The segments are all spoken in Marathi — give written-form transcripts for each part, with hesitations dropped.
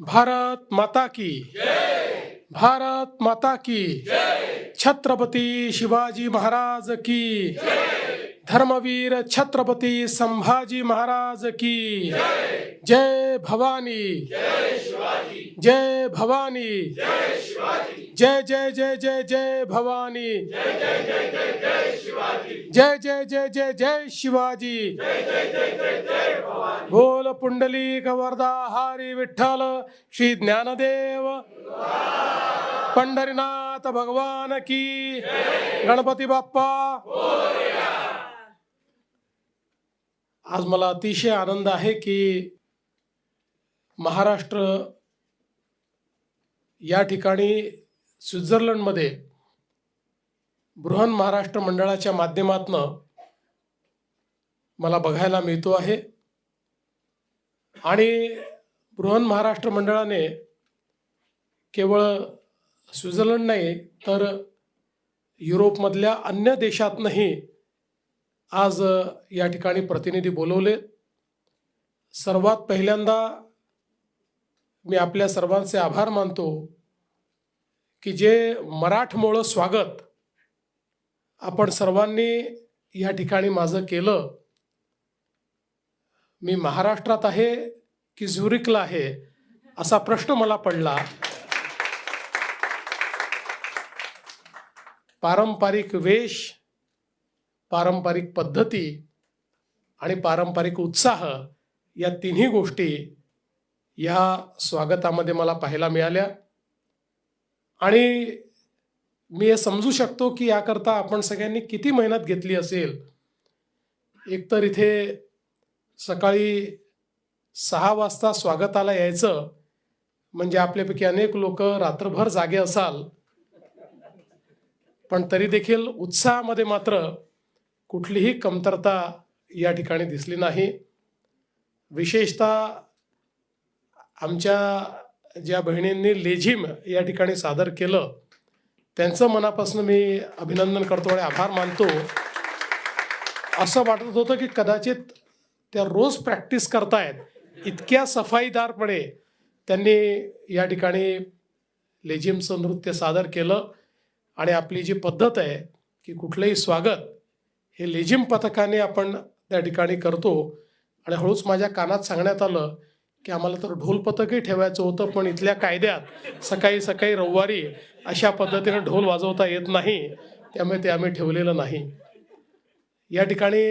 भारत माता की, भारत माता की, छत्रपती शिवाजी महाराज की, धर्मवीर छत्रपती संभाजी महाराज की, जय भवानी, जय भवानी, जय जय जय जय जय भवानी, जय जय जय जय जय शिवाजी, बोल पुंडलिक वरदा हरी विठ्ठल श्री ज्ञानदेव पंढरीनाथ भगवान की, गणपती बाप्पा। आज मला अतिशय आनंद आहे की महाराष्ट्र या ठिकाणी स्वित्झर्लंडमध्ये बृहन महाराष्ट्र मंडळाच्या माध्यमातून मला बघायला मिळतो आहे। आणि बृहन महाराष्ट्र मंडळाने केवळ स्वित्झर्लंड नाही तर युरोपमधल्या अन्य देशातनंही आज या ठिकाणी प्रतिनिधी बोलवले। सर्वात पहिल्यांदा मी आपल्या सर्वांचे आभार मानतो की जे मराठमोळं स्वागत आपण सर्वांनी या ठिकाणी माझं केलं। मी महाराष्ट्रात आहे की झुरिकला आहे असा प्रश्न मला पडला। पारंपरिक वेश, पारंपरिक पद्धती आणि पारंपरिक उत्साह या तिन्ही गोष्टी या स्वागतामध्ये मला पाहायला मिळाल्या। आणि मी हे समजू शकतो की याकरता आपण सगळ्यांनी किती मेहनत घेतली असेल। एकतर इथे सकाळी 6 वाजता स्वागताला यायचं म्हणजे आपल्यापैकी अनेक लोक रात्रभर जागे असाल, पण तरी देखील उत्साहामध्ये मात्र कुठलीही कमतरता या ठिकाणी दिसली नाही। विशेषतः आमच्या ज्या बहिणींनी लेझिम या ठिकाणी सादर केलं त्यांचं मनापासून मी अभिनंदन करतो आणि आभार मानतो। असं वाटत होतं की कदाचित त्या रोज प्रॅक्टिस करतायत, इतक्या सफाईदारपणे त्यांनी या ठिकाणी लेझिमचं नृत्य सादर केलं। आणि आपली जी पद्धत आहे की कुठलंही स्वागत हे लेझिम पथकाने आपण त्या ठिकाणी करतो। आणि हळूच माझ्या कानात सांगण्यात आलं की आम्हाला तर ढोल पथकही ठेवायचं होतं, पण इथल्या कायद्यात सकाळी सकाळी रविवारी अशा पद्धतीने ढोल वाजवता येत नाही, त्यामुळे ते आम्ही ठेवलेलं नाही। या ठिकाणी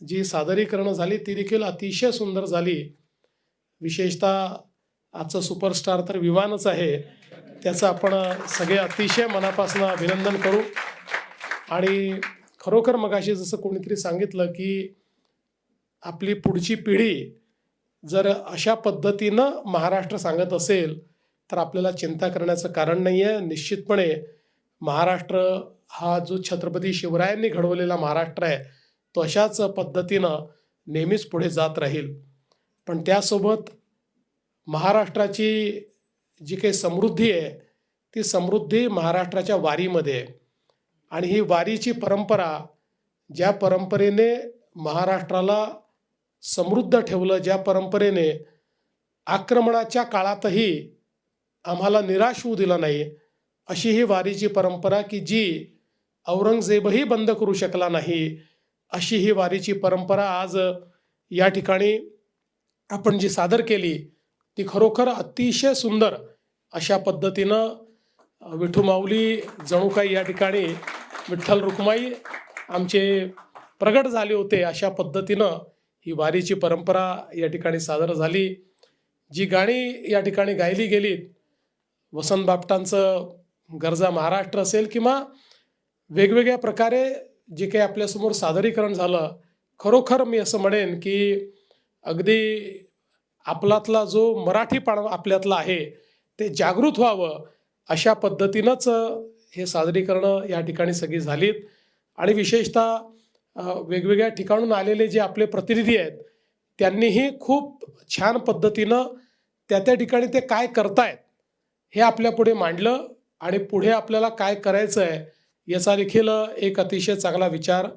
जी सादरीकरणं झाली ती देखील अतिशय सुंदर झाली। विशेषतः आजचं सुपरस्टार तर विवानच आहे, त्याचं आपण सगळे अतिशय मनापासून अभिनंदन करू। आणि खरोखर मगाशी जसं कोणीतरी सांगितलं की आपली पुढची पिढी जर अशा पद्धतीनं महाराष्ट्र सांगत असेल तर आपल्याला चिंता करण्याचं कारण नाही आहे। निश्चितपणे महाराष्ट्र हा जो छत्रपती शिवरायांनी घडवलेला महाराष्ट्र आहे तो अशाच पद्धतीनं नेहमीच पुढे जात राहील। पण त्यासोबत महाराष्ट्राची जी काही समृद्धी आहे ती समृद्धी महाराष्ट्राच्या वारीमध्ये आहे। आणि ही वारीची परंपरा, ज्या परंपरेने महाराष्ट्राला समृद्ध ठेवलं, ज्या परंपरेने आक्रमणाच्या काळातही आम्हाला निराश होऊ दिलं नाही, अशी ही वारीची परंपरा की जी औरंगजेबही बंद करू शकला नाही, अशी ही वारीची परंपरा आज या ठिकाणी आपण जी सादर केली ती खरोखर अतिशय सुंदर अशा पद्धतीनं विठू माऊली जणू काही या ठिकाणी विठ्ठल रुक्माई आमचे प्रगट झाले होते अशा पद्धतीनं ही वारीची परंपरा या ठिकाणी सादर झाली। जी गाणी या ठिकाणी गायली गेलीत, वसंत बापटांचं गरजा महाराष्ट्र असेल किंवा वेगवेगळ्या प्रकारे जे काही आपल्यासमोर सादरीकरण झालं, खरोखर मी असं म्हणेन की अगदी आपल्यातला जो मराठीपणा आपल्यातला आहे ते जागृत व्हावं अशा पद्धतीनंच हे सादरीकरणं या ठिकाणी सगळी झालीत। आणि विशेषतः वेगवेगळ्या ठिकाणून आलेले जे आपले प्रतिनिधी आहेत त्यांनीही खूप छान पद्धतीनं त्या ठिकाणी ते काय करतायत हे आपल्यापुढे मांडलं आणि पुढे आपल्याला काय करायचं आहे याचा देखील एक अतिशय चांगला विचार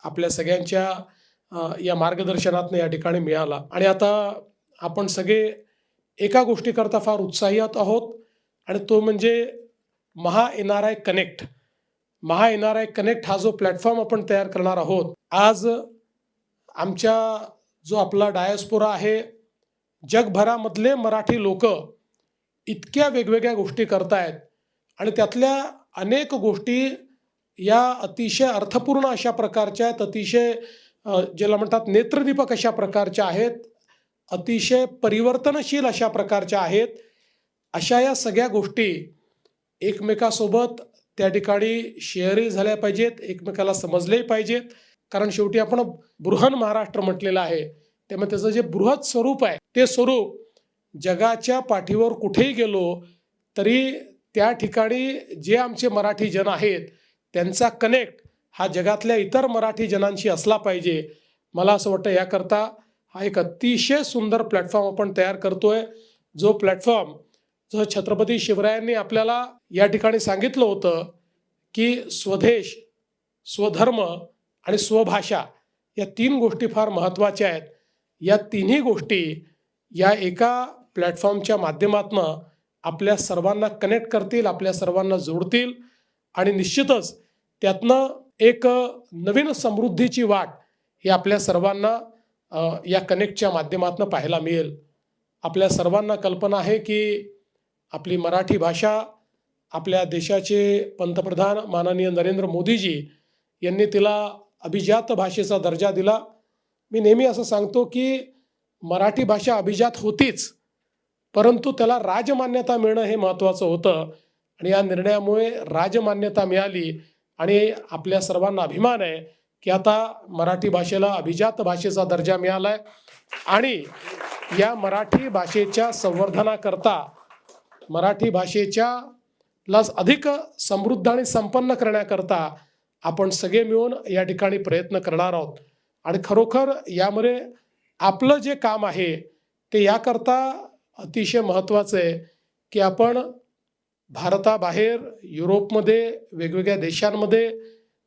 आपल्या सगळ्यांच्या या मार्गदर्शनातून या ठिकाणी मिळाला। आणि आता आपण सगळे एका गोष्टीकरता फार उत्साही आहोत आणि तो म्हणजे महा NRI कनेक्ट. महा NRI कनेक्ट हा जो प्लॅटफॉर्म आपण तयार करणार आहोत, आज आमच्या जो आपला डायस्पोरा आहे, जगभरामधले मराठी लोक इतक्या वेगवेगळ्या गोष्टी करतायत आणि त्यातल्या अनेक गोष्टी या अतिशय अर्थपूर्ण अशा प्रकारच्या आहेत, अतिशय ज्याला म्हणतात नेत्रदीपक अशा प्रकारच्या आहेत, अतिशय परिवर्तनशील अशा प्रकारच्या आहेत. अशा या सगळ्या गोष्टी एकमेकासोबत त्या ठिकाणी शेअरही झाल्या पाहिजेत, एकमेकाला समजलेही पाहिजेत. कारण शेवटी आपण बृहन महाराष्ट्र म्हटलेलं आहे, त्यामुळे त्याचं जे बृहत स्वरूप आहे ते स्वरूप जगाच्या पाठीवर कुठेही गेलो तरी त्या ठिकाणी जे आमचे मराठी जन आहेत त्यांचा कनेक्ट हा जगातल्या इतर मराठी जनांशी असला पाहिजे. मला असं वाटतं याकरता हा एक अतिशय सुंदर प्लॅटफॉर्म आपण तयार करतोय. जो प्लॅटफॉर्म जो छत्रपती शिवरायांनी आपल्याला या ठिकाणी सांगितलं होतं की स्वदेश, स्वधर्म आणि स्वभाषा या 3 गोष्टी फार महत्त्वाच्या आहेत. या तिन्ही गोष्टी या एका प्लॅटफॉर्मच्या माध्यमातून आपल्या सर्वांना कनेक्ट करतील, आपल्या सर्वांना जोडतील आणि निश्चितच त्यातनं एक नवीन समृद्धीची वाट ही आपल्या सर्वांना या कनेक्टच्या माध्यमातून पाहायला मिळेल. आपल्या सर्वांना कल्पना आहे की आपली मराठी भाषा आपल्या देशाचे पंतप्रधान माननीय नरेंद्र मोदीजी यांनी तिला अभिजात भाषेचा दर्जा दिला. मी नेहमी असं सांगतो की मराठी भाषा अभिजात होतीच, परंतु त्याला राजमान्यता मिळणं हे महत्त्वाचं होतं आणि या निर्णयामुळे राजमान्यता मिळाली आणि आपल्या सर्वांना अभिमान आहे की आता मराठी भाषेला अभिजात भाषेचा दर्जा मिळाला आहे. आणि या मराठी भाषेच्या संवर्धनाकरता, मराठी भाषेच्या लाच अधिक समृद्ध आणि संपन्न करण्याकरता आपण सगळे मिळून या ठिकाणी प्रयत्न करणार आहोत. आणि खरोखर यामध्ये आपलं जे काम आहे ते याकरता अतिशय महत्त्वाचं आहे की आपण भारताबाहेर, युरोपमध्ये, वेगवेगळ्या देशांमध्ये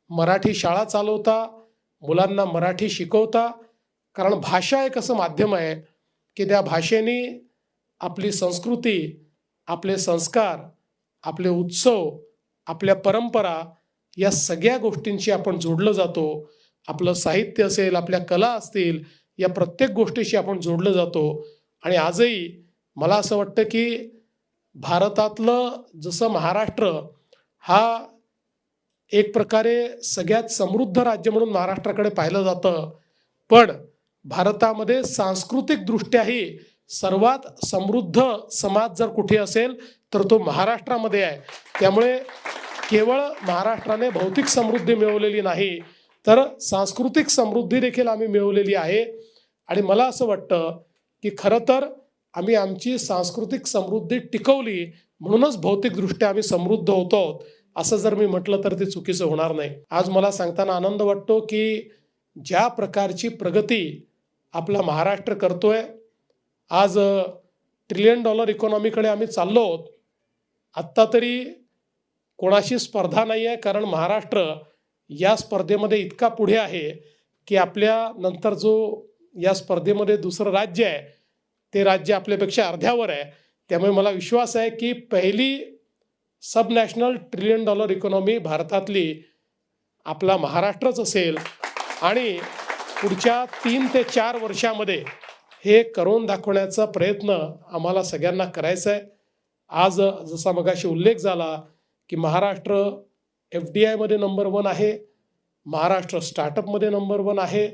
मराठी शाळा चालवता, मुलांना मराठी शिकवता. कारण भाषा एक असं माध्यम आहे की त्या भाषेने आपली संस्कृती, आपले संस्कार, आपले उत्सव, आपल्या परंपरा या सगळ्या गोष्टींशी आपण जोडलं जातो. आपलं साहित्य असेल, आपल्या कला असतील, या प्रत्येक गोष्टीशी आपण जोडलं जातो. आणि आजही मला असं वाटतं की भारतातलं जसं महाराष्ट्र हा एक प्रकारे सगळ्यात समृद्ध राज्य म्हणून महाराष्ट्राकडे पाहिलं जातं, पण भारतामध्ये सांस्कृतिकदृष्ट्याही सर्वात समृद्ध समाज जर कुठे असेल तर तो महाराष्ट्रामध्ये आहे. त्यामुळे केवळ महाराष्ट्राने भौतिक समृद्धी मिळवलेली नाही, तर सांस्कृतिक समृद्धी देखील आम्ही मिळवलेली आहे. आणि मला असं वाटतं की खरं तर आम्ही आमची सांस्कृतिक समृद्धी टिकवली म्हणूनच भौतिकदृष्ट्या आम्ही समृद्ध होतो असं जर मी म्हटलं तर ते चुकीचं होणार नाही. आज मला सांगताना आनंद वाटतो की ज्या प्रकारची प्रगती आपला महाराष्ट्र करतोय, आज $1 ट्रिलियन इकॉनॉमीकडे आम्ही चाललो आहोत. आत्ता तरी कोणाशी स्पर्धा नाही आहे, कारण महाराष्ट्र या स्पर्धेमध्ये इतका पुढे आहे की आपल्या नंतर जो या स्पर्धेमध्ये दुसरं राज्य आहे ते राज्य आपल्यापेक्षा अर्ध्यावर आहे. त्यामुळे मला विश्वास आहे की पहिली सब नॅशनल $1 ट्रिलियन इकॉनॉमी भारतातली आपला महाराष्ट्रच असेल आणि पुढच्या 3 ते 4 वर्षामध्ये हे करून दाखवण्याचा प्रयत्न आम्हाला सगळ्यांना करायचा आहे. आज जसा मगाशी उल्लेख झाला की महाराष्ट्र FDIमध्ये नंबर 1 आहे, महाराष्ट्र स्टार्टअपमध्ये नंबर 1 आहे,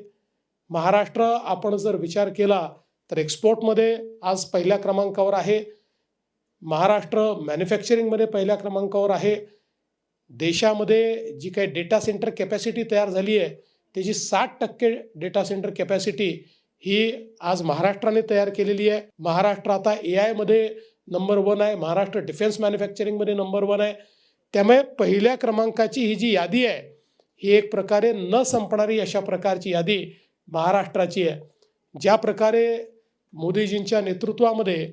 महाराष्ट्र आपण जर विचार केला तर एक्सपोर्टमध्ये आज पहिल्या क्रमांकावर आहे, महाराष्ट्र मॅन्युफॅक्चरिंगमध्ये पहिल्या क्रमांकावर आहे. देशामध्ये जी काही डेटा सेंटर कॅपॅसिटी तयार झाली आहे त्याची 60% डेटा सेंटर कॅपॅसिटी ही आज महाराष्ट्राने तयार केलेली आहे. महाराष्ट्र आता AI मध्ये नंबर 1 आहे, महाराष्ट्र डिफेन्स मॅन्युफॅक्चरिंगमध्ये नंबर 1 आहे. त्यामुळे पहिल्या क्रमांकाची ही जी यादी आहे ही एक प्रकारे न संपणारी अशा प्रकारची यादी महाराष्ट्राची आहे. ज्या प्रकारे मोदीजींच्या नेतृत्वामध्ये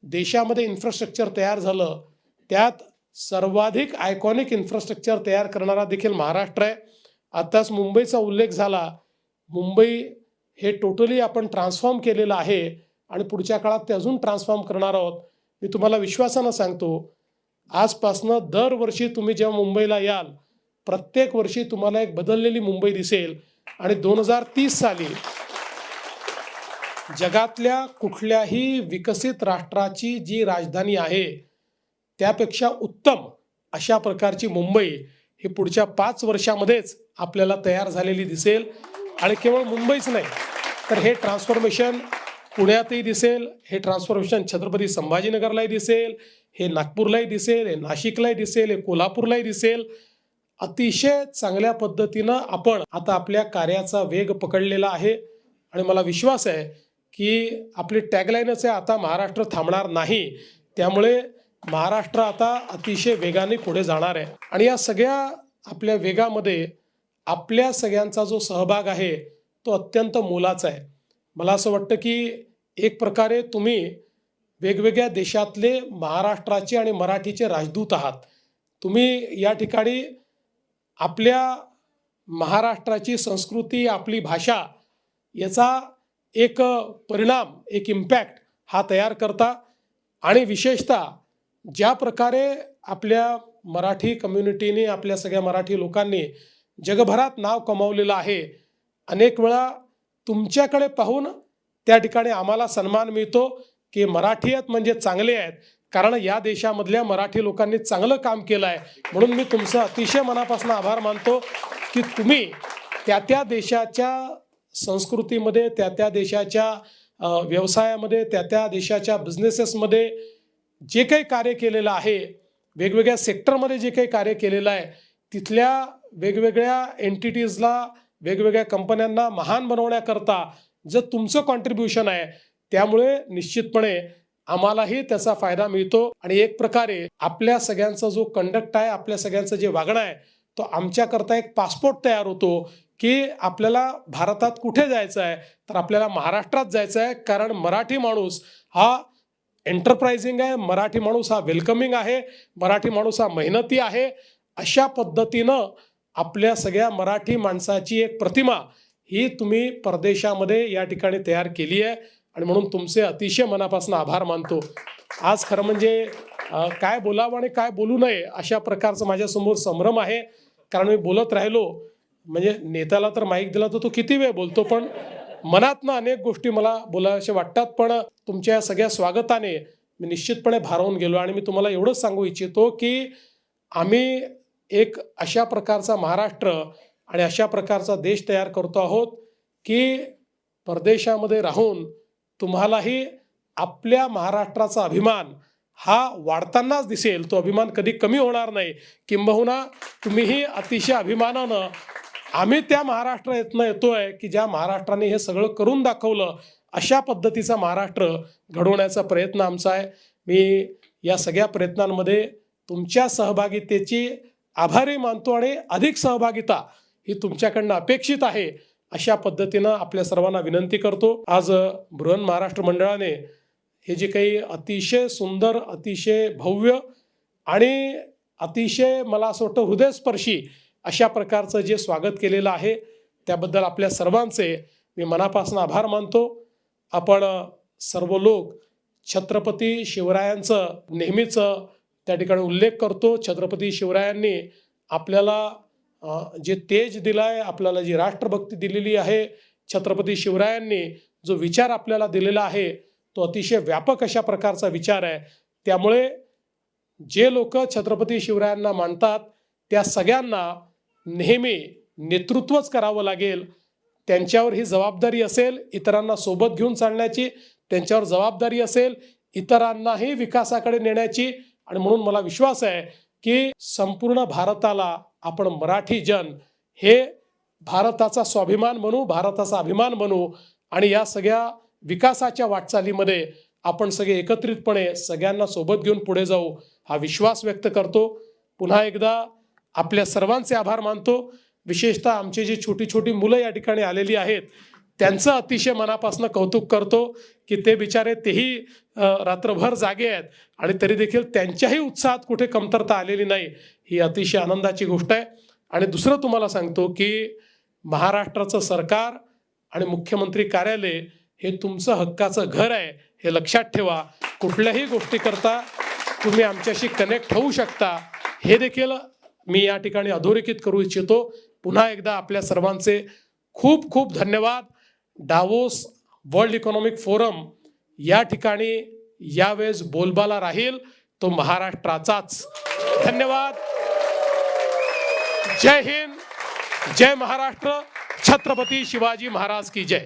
देशामध्ये इन्फ्रास्ट्रक्चर तयार झालं त्यात सर्वाधिक आयकॉनिक इन्फ्रास्ट्रक्चर तयार करणारा देखील महाराष्ट्र आहे. आताच मुंबईचा उल्लेख झाला. मुंबई हे टोटली आपण ट्रान्सफॉर्म केलेलं आहे आणि पुढच्या काळात ते अजून ट्रान्सफॉर्म करणार आहोत. मी तुम्हाला विश्वासानं सांगतो, आजपासनं दरवर्षी तुम्ही जेव्हा मुंबईला याल, प्रत्येक वर्षी तुम्हाला एक बदललेली मुंबई दिसेल आणि 2030 साली जगातल्या कुठल्याही विकसित राष्ट्राची जी राजधानी आहे त्यापेक्षा उत्तम अशा प्रकारची मुंबई ही पुढच्या 5 वर्षामध्येच आपल्याला तयार झालेली दिसेल. आणि केवळ मुंबईच नाही, तर हे ट्रान्सफॉर्मेशन पुण्यातही दिसेल, हे ट्रान्सफॉर्मेशन छत्रपती संभाजीनगरलाही दिसेल, हे नागपूरलाही दिसेल, हे नाशिकलाही दिसेल, हे कोल्हापूरलाही दिसेल. अतिशय चांगल्या पद्धतीनं आपण आता आपल्या कार्याचा वेग पकडलेला आहे आणि मला विश्वास आहे की आपली टॅगलाईनच आहे, आता महाराष्ट्र थांबणार नाही. त्यामुळे महाराष्ट्र आता अतिशय वेगाने पुढे जाणार आहे आणि या सगळ्या आपल्या वेगामध्ये आपल्या सगळ्यांचा जो सहभाग आहे तो अत्यंत मोलाचा आहे. मला असं वाटतं की एक प्रकारे तुम्ही वेगवेगळ्या देशातले महाराष्ट्राचे आणि मराठीचे राजदूत आहात. तुम्ही या ठिकाणी आपल्या महाराष्ट्राची संस्कृती, आपली भाषा याचा एक परिणाम, एक इम्पॅक्ट हा तयार करता. आणि विशेषतः ज्या प्रकारे आपल्या मराठी कम्युनिटीने, आपल्या सगळ्या मराठी लोकांनी जगभरात नाव कमावलेलं आहे, अनेक वेळा तुमच्याकडे पाहून त्या ठिकाणी आम्हाला सन्मान मिळतो की मराठी आहेत म्हणजे चांगले आहेत, कारण या देशामधल्या मराठी लोकांनी चांगलं काम केलं आहे. म्हणून मी तुमचं अतिशय मनापासून आभार मानतो की तुम्ही त्या देशाच्या संस्कृतीमध्ये, त्या देशाच्या व्यवसायामध्ये, त्या देशाच्या बिझनेसेसमध्ये जे काही कार्य केलेलं आहे, वेगवेगळ्या सेक्टरमध्ये जे काही कार्य केलेलं आहे, तिथल्या वेगवेगळ्या एंटिटीजला, वेगवेगळ्या कंपन्यांना महान बनवण्याकरता जे तुमचं कॉन्ट्रीब्युशन आहे, त्यामुळे निश्चितपणे आम्हालाही त्याचा फायदा मिळतो. आणि एक प्रकारे आपल्या सगळ्यांचा जो कंडक्ट आहे, आपल्या सगळ्यांचं जे वागणं आहे, तो आमच्याकरता एक पासपोर्ट तयार होतो की आपल्याला भारतात कुठे जायचं आहे, तर आपल्याला महाराष्ट्रात जायचं आहे. कारण मराठी माणूस हा एंटरप्राइजिंग आहे, मराठी माणूस हा वेलकमिंग आहे, मराठी माणूस हा मेहनती आहे. अशा पद्धतीनं आपल्या सगळ्या मराठी माणसाची एक प्रतिमा ही तुम्ही परदेशामध्ये या ठिकाणी तयार केली आहे आणि म्हणून तुमचे अतिशय मनापासून आभार मानतो. आज खरं म्हणजे काय बोलावं आणि काय बोलू नये अशा प्रकारचं माझ्यासमोर संभ्रम आहे. कारण मी बोलत राहिलो म्हणजे नेत्याला तर माईक दिला तर तो किती वेळ बोलतो, पण मनातनं अनेक गोष्टी मला बोलाव्याशा वाटतात. पण तुमच्या सगळ्या स्वागताने मी निश्चितपणे भारावून गेलो आणि मी तुम्हाला एवढंच सांगू इच्छितो की आम्ही एक अशा प्रकारचा महाराष्ट्र आणि अशा प्रकारचा देश तयार करतो आहोत की परदेशामध्ये राहून तुम्हालाही आपल्या महाराष्ट्राचा अभिमान हा वाढतानाच दिसेल. तो अभिमान कधी कमी होणार नाही. किंबहुना तुम्हीही अतिशय अभिमानानं आम्ही त्या महाराष्ट्रातनं येतोय की ज्या महाराष्ट्राने हे सगळं करून दाखवलं, अशा पद्धतीचा महाराष्ट्र घडवण्याचा प्रयत्न आमचा आहे. मी या सगळ्या प्रयत्नांमध्ये तुमच्या सहभागितेची आभारी मानतो आणि अधिक सहभागिता ही तुमच्याकडनं अपेक्षित आहे अशा पद्धतीनं आपल्या सर्वांना विनंती करतो. आज बृहन महाराष्ट्र मंडळाने हे जे काही अतिशय सुंदर, अतिशय भव्य आणि अतिशय मला असं वाटतं हृदयस्पर्शी अशा प्रकारचं जे स्वागत केलेलं आहे, त्याबद्दल आपल्या सर्वांचे मी मनापासून आभार मानतो. आपण सर्व लोक छत्रपती शिवरायांचं नेहमीच त्या ठिकाणी उल्लेख करतो. छत्रपती शिवरायांनी आपल्याला जे तेज दिलाय, आपल्याला जी राष्ट्रभक्ती दिलेली आहे, छत्रपती शिवरायांनी जो विचार आपल्याला दिलेला आहे तो अतिशय व्यापक अशा प्रकारचा विचार आहे. त्यामुळे जे लोक छत्रपती शिवरायांना मानतात त्या सगळ्यांना नेहमी नेतृत्वच करावं लागेल. त्यांच्यावर ही जबाबदारी असेल इतरांना सोबत घेऊन चालण्याची, त्यांच्यावर जबाबदारी असेल इतरांनाही विकासाकडे नेण्याची. आणि म्हणून मला विश्वास आहे की संपूर्ण भारताला आपण मराठी जन हे भारताचा स्वाभिमान बनू, भारताचा अभिमान बनू आणि या सगळ्या विकासाच्या वाटचालीमध्ये आपण सगळे एकत्रितपणे सगळ्यांना सोबत घेऊन पुढे जाऊ हा विश्वास व्यक्त करतो. पुन्हा एकदा आपल्या सर्वांचे आभार मानतो. विशेषतः आमचे जे छोटी छोटी मुलं या ठिकाणी आलेली आहेत त्यांचं अतिशय मनापासून कौतुक करतो की ते बिचारे तेही रात्रभर जागे आहेत आणि तरी देखील त्यांच्याही उत्साहात कुठे कमतरता आलेली नाही, ही अतिशय आनंदाची गोष्ट आहे. आणि दुसरं तुम्हाला सांगतो की महाराष्ट्राचं सरकार आणि मुख्यमंत्री कार्यालय हे तुमचं हक्काचं घर आहे हे लक्षात ठेवा. कुठल्याही गोष्टीकरता तुम्ही आमच्याशी कनेक्ट होऊ शकता हे देखील मी या ठिकाणी अधोरेखित करू इच्छितो. पुन्हा एकदा आपल्या सर्वांचे खूप खूप धन्यवाद. डावोस वर्ल्ड इकॉनॉमिक फोरम या ठिकाणी यावेळेस बोलबाला राहील तो महाराष्ट्राचाच. धन्यवाद. जय हिंद, जय महाराष्ट्र, छत्रपती शिवाजी महाराज की जय.